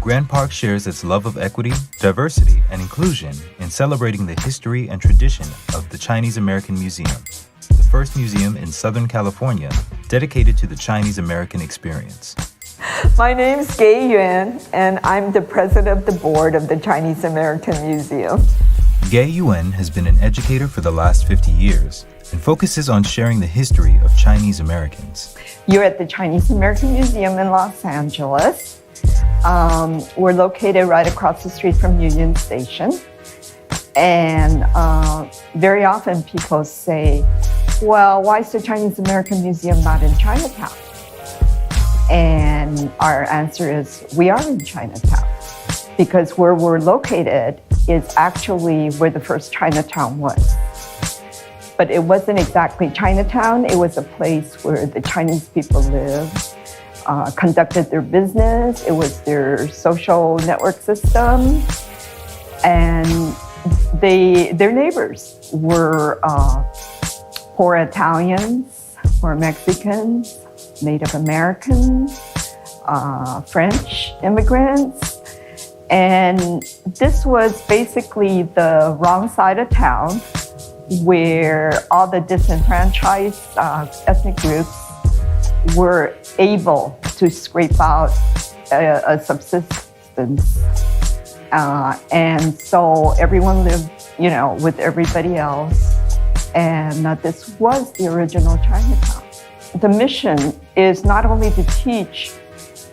Grand Park shares its love of equity, diversity, and inclusion in celebrating the history and tradition of the Chinese American Museum, the first museum in Southern California dedicated to the Chinese American experience. My name is Gay Yuan, and I'm the president of the board of the Chinese American Museum. Gay Yuan has been an educator for the last 50 years and focuses on sharing the history of Chinese Americans. You're at the Chinese American Museum in Los Angeles. We're located right across the street from Union Station. And very often people say, well, why is the Chinese American Museum not in Chinatown? And our answer is, we are in Chinatown, because where we're located is actually where the first Chinatown was. But it wasn't exactly Chinatown. It was a place where the Chinese people lived, conducted their business. It was their social network system. And their neighbors were poor Italians, poor Mexicans, Native Americans, French immigrants. And this was basically the wrong side of town where all the disenfranchised ethnic groups were able to scrape out a subsistence. And so everyone lived, with everybody else. And this was the original Chinatown. The mission is not only to teach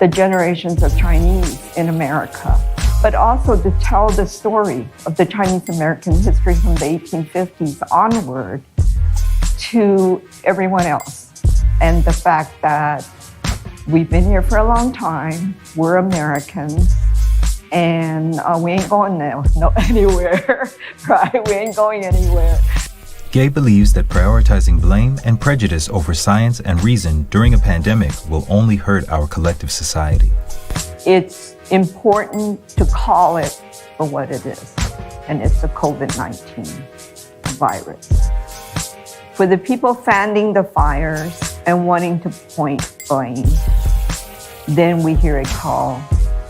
the generations of Chinese in America, but also to tell the story of the Chinese American history from the 1850s onward to everyone else. And the fact that we've been here for a long time, we're Americans, and we ain't going anywhere, right? We ain't going anywhere. Gay believes that prioritizing blame and prejudice over science and reason during a pandemic will only hurt our collective society. It's important to call it for what it is, and it's a COVID-19 virus. For the people fanning the fires and wanting to point blame, then we hear it called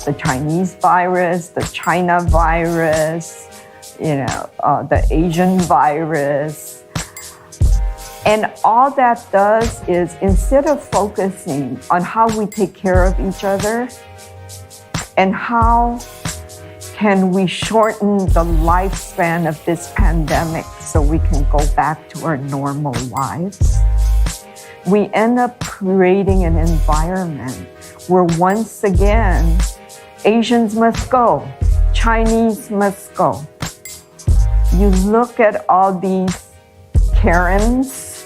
the Chinese virus, the China virus, the Asian virus. And all that does is, instead of focusing on how we take care of each other and how can we shorten the lifespan of this pandemic so we can go back to our normal lives, we end up creating an environment where once again, Asians must go, Chinese must go. You look at all these Karens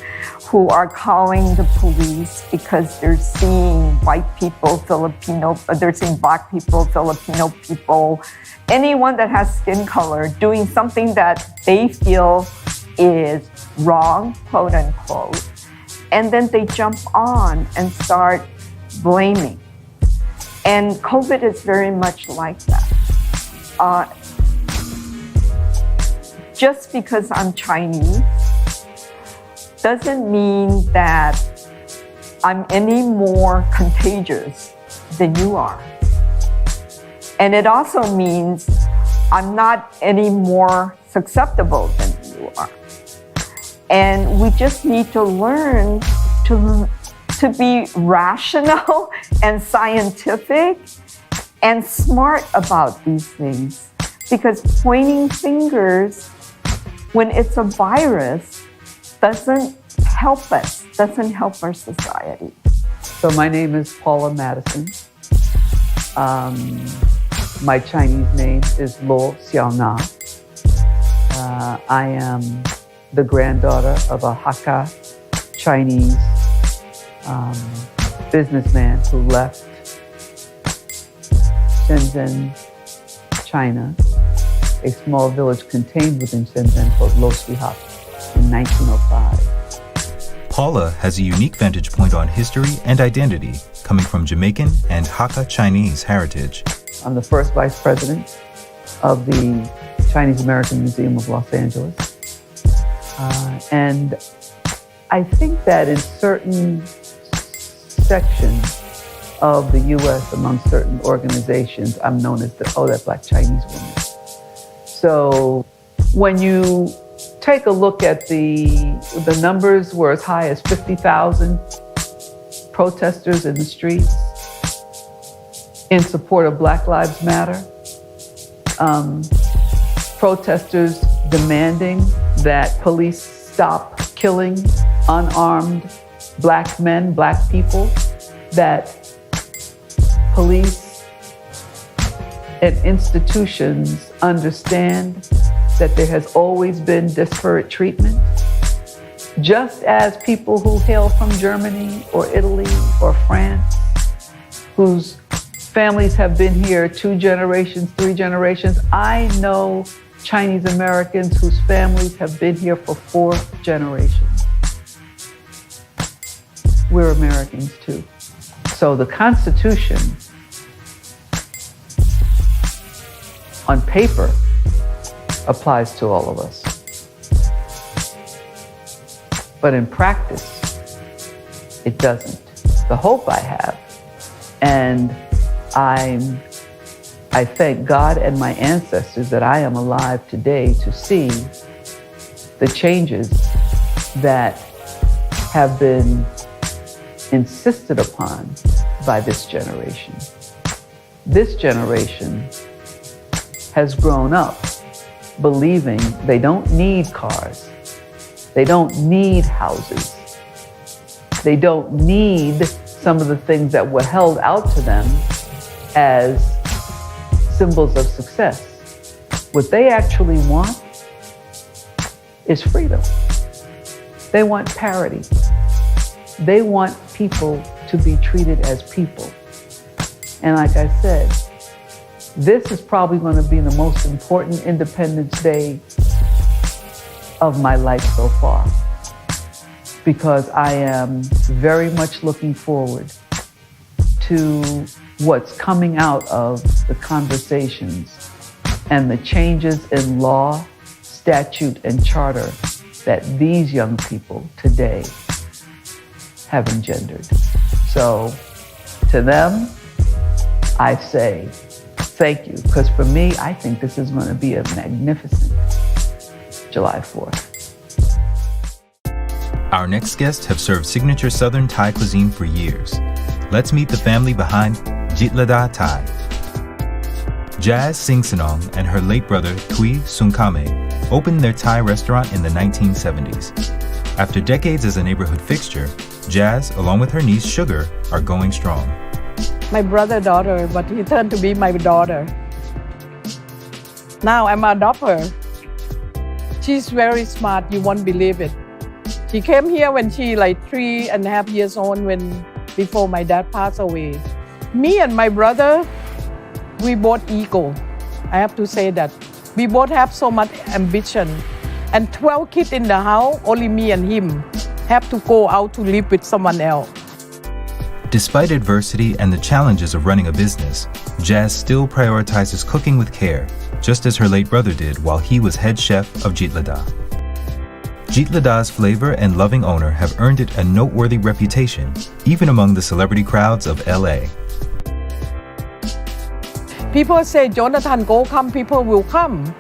who are calling the police because they're seeing white people, they're seeing black people, Filipino people, anyone that has skin color doing something that they feel is wrong, quote unquote. And then they jump on and start blaming. And COVID is very much like that. Just because I'm Chinese doesn't mean that I'm any more contagious than you are. And it also means I'm not any more susceptible than you are. And we just need to learn to be rational and scientific and smart about these things. Because pointing fingers when it's a virus doesn't help us, doesn't help our society. So my name is Paula Madison. My Chinese name is Lo Xiaona. I am the granddaughter of a Hakka Chinese businessman who left Shenzhen, China, a small village contained within Shenzhen called Lo Sihak in 1905. Paula has a unique vantage point on history and identity coming from Jamaican and Hakka Chinese heritage. I'm the first vice president of the Chinese American Museum of Los Angeles. And I think that in certain sections of the U.S. among certain organizations, I'm known as that Black Chinese woman. So when you take a look at the numbers were as high as 50,000 protesters in the streets in support of Black Lives Matter. Protesters demanding that police stop killing unarmed Black men, Black people, that police and institutions understand that there has always been disparate treatment. Just as people who hail from Germany or Italy or France, whose families have been here 2 generations, 3 generations, I know Chinese Americans whose families have been here for 4 generations. We're Americans too. So the Constitution, on paper, applies to all of us. But in practice, it doesn't. The hope I have, and I thank God and my ancestors that I am alive today to see the changes that have been insisted upon by this generation. This generation has grown up believing they don't need cars, they don't need houses, they don't need some of the things that were held out to them as symbols of success. What they actually want is freedom. They want parity. They want people to be treated as people. And like I said, this is probably going to be the most important Independence Day of my life so far, because I am very much looking forward to what's coming out of the conversations and the changes in law, statute, and charter that these young people today have engendered. So to them, I say thank you, because for me, I think this is going to be a magnificent July 4th. Our next guests have served signature Southern Thai cuisine for years. Let's meet the family behind Jitlada Thai. Jazz Singsanong and her late brother Tui Sunkame opened their Thai restaurant in the 1970s. After decades as a neighborhood fixture, Jazz, along with her niece Sugar, are going strong. My brother's daughter, but he turned to be my daughter. Now I'm adopt her. She's very smart, you won't believe it. She came here when she like 3.5 years old before my dad passed away. Me and my brother, we both ego. I have to say that. We both have so much ambition. And 12 kids in the house, only me and him have to go out to live with someone else. Despite adversity and the challenges of running a business, Jazz still prioritizes cooking with care, just as her late brother did while he was head chef of Jitlada. Jitlada's flavor and loving owner have earned it a noteworthy reputation, even among the celebrity crowds of L.A. People say, Jonathan, go come, people will come.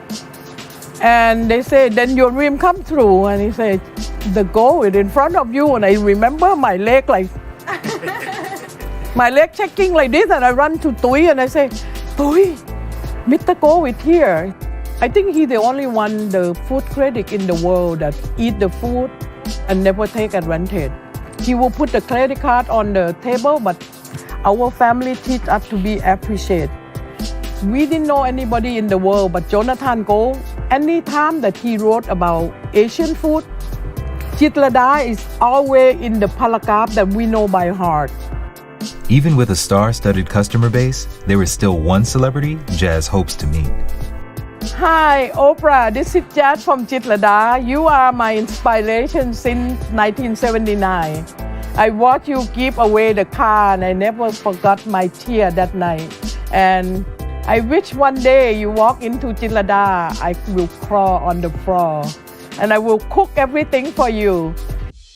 And they say, then your dream come true. And he said, the goal is in front of you. And I remember my leg my leg shaking like this. And I run to Tui and I say, Tui, Mr. Go is here. I think he's the only one, the food critic in the world that eat the food and never take advantage. He will put the credit card on the table, but our family teach us to be appreciated. We didn't know anybody in the world, but Jonathan Go, any time that he wrote about Asian food, Jitlada is always in the paragraph that we know by heart. Even with a star-studded customer base, there is still one celebrity Jazz hopes to meet. Hi, Oprah. This is Jazz from Jitlada. You are my inspiration since 1979. I watched you give away the car and I never forgot my tear that night. And I wish one day you walk into Jitlada, I will crawl on the floor and I will cook everything for you.